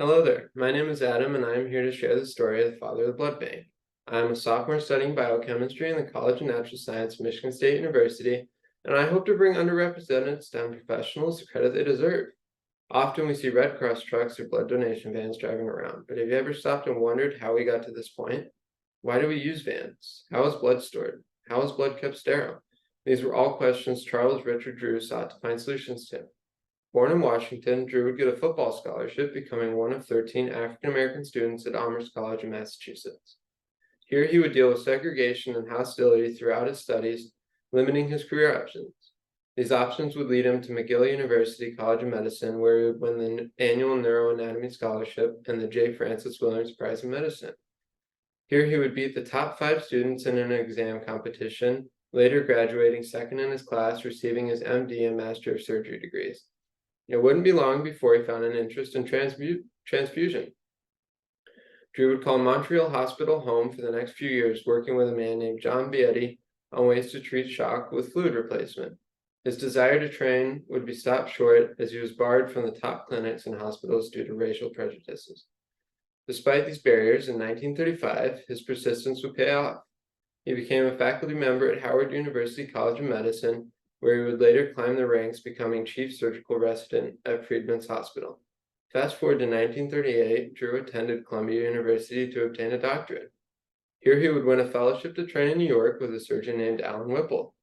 Hello there, my name is Adam and I am here to share the story of the father of the blood bank. I am a sophomore studying biochemistry in the College of Natural Science, Michigan State University, and I hope to bring underrepresented STEM professionals the credit they deserve. Often we see Red Cross trucks or blood donation vans driving around, but have you ever stopped and wondered how we got to this point? Why do we use vans? How is blood stored? How is blood kept sterile? These were all questions Charles Richard Drew sought to find solutions to. Born in Washington, Drew would get a football scholarship, becoming one of 13 African American students at Amherst College in Massachusetts. Here he would deal with segregation and hostility throughout his studies, limiting his career options. These options would lead him to McGill University College of Medicine, where he would win the annual Neuroanatomy Scholarship and the J. Francis Williams Prize in Medicine. Here he would beat the top 5 students in an exam competition, later graduating second in his class, receiving his MD and Master of Surgery degrees. It wouldn't be long before he found an interest in transfusion. Drew would call Montreal Hospital home for the next few years, working with a man named John Bietti on ways to treat shock with fluid replacement. His desire to train would be stopped short as he was barred from the top clinics and hospitals due to racial prejudices. Despite these barriers, in 1935, his persistence would pay off. He became a faculty member at Howard University College of Medicine, where he would later climb the ranks, becoming chief surgical resident at Freedman's Hospital. Fast forward to 1938, Drew attended Columbia University to obtain a doctorate. Here he would win a fellowship to train in New York with a surgeon named Alan Whipple.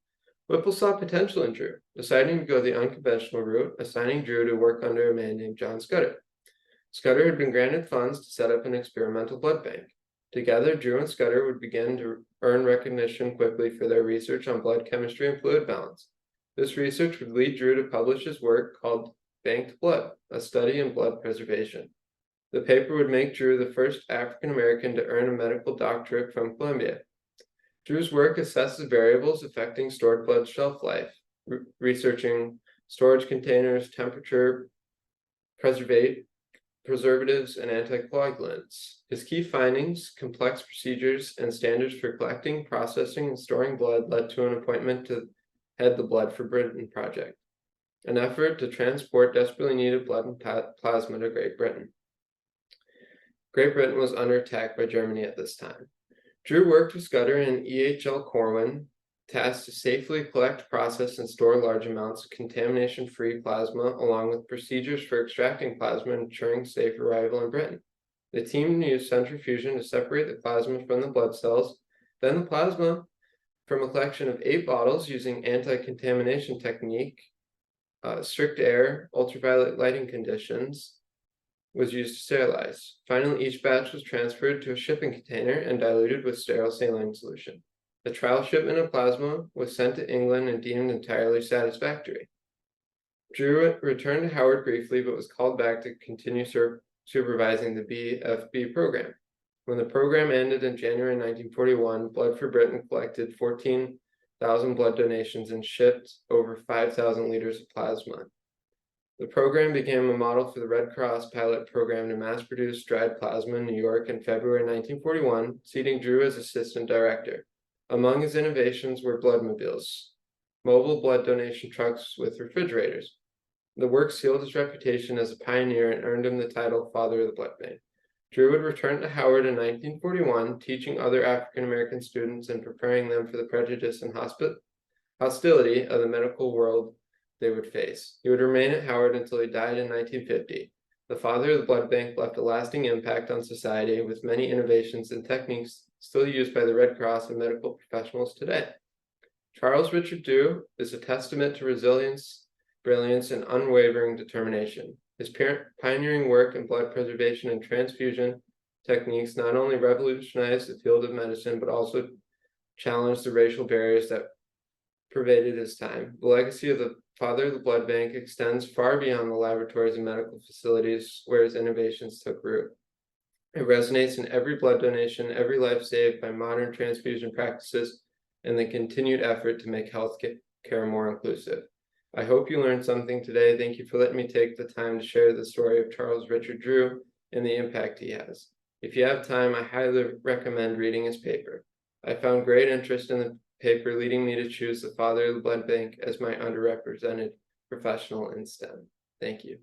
Whipple saw potential in Drew, deciding to go the unconventional route, assigning Drew to work under a man named John Scudder. Scudder had been granted funds to set up an experimental blood bank. Together, Drew and Scudder would begin to earn recognition quickly for their research on blood chemistry and fluid balance. This research would lead Drew to publish his work called Banked Blood, a study in blood preservation. The paper would make Drew the first African American to earn a medical doctorate from Columbia. Drew's work assesses variables affecting stored blood shelf life, researching storage containers, temperature, preservatives, and anticoagulants. His key findings, complex procedures, and standards for collecting, processing, and storing blood led to an appointment to head the Blood for Britain project, an effort to transport desperately needed blood and plasma to Great Britain. Great Britain was under attack by Germany at this time. Drew worked with Scudder and E.H.L. Corwin, tasked to safely collect, process, and store large amounts of contamination-free plasma, along with procedures for extracting plasma and ensuring safe arrival in Britain. The team used centrifusion to separate the plasma from the blood cells, then the plasma from a collection of 8 bottles using anti-contamination technique, strict air, ultraviolet lighting conditions, was used to sterilize. Finally, each batch was transferred to a shipping container and diluted with sterile saline solution. The trial shipment of plasma was sent to England and deemed entirely satisfactory. Drew returned to Howard briefly, but was called back to continue supervising the BFB program. When the program ended in January 1941, Blood for Britain collected 14,000 blood donations and shipped over 5,000 liters of plasma. The program became a model for the Red Cross pilot program to mass-produce dried plasma in New York in February 1941, seating Drew as assistant director. Among his innovations were bloodmobiles, mobile blood donation trucks with refrigerators. The work sealed his reputation as a pioneer and earned him the title Father of the Blood Bank. Drew would return to Howard in 1941, teaching other African American students and preparing them for the prejudice and hostility of the medical world they would face. He would remain at Howard until he died in 1950. The father of the blood bank left a lasting impact on society with many innovations and techniques still used by the Red Cross and medical professionals today. Charles Richard Drew is a testament to resilience, brilliance, and unwavering determination. His pioneering work in blood preservation and transfusion techniques not only revolutionized the field of medicine, but also challenged the racial barriers that pervaded his time. The legacy of the father of the blood bank extends far beyond the laboratories and medical facilities where his innovations took root. It resonates in every blood donation, every life saved by modern transfusion practices, and the continued effort to make healthcare more inclusive. I hope you learned something today. Thank you for letting me take the time to share the story of Charles Richard Drew and the impact he has. If you have time, I highly recommend reading his paper. I found great interest in the paper, leading me to choose the father of the blood bank as my underrepresented professional in STEM. Thank you.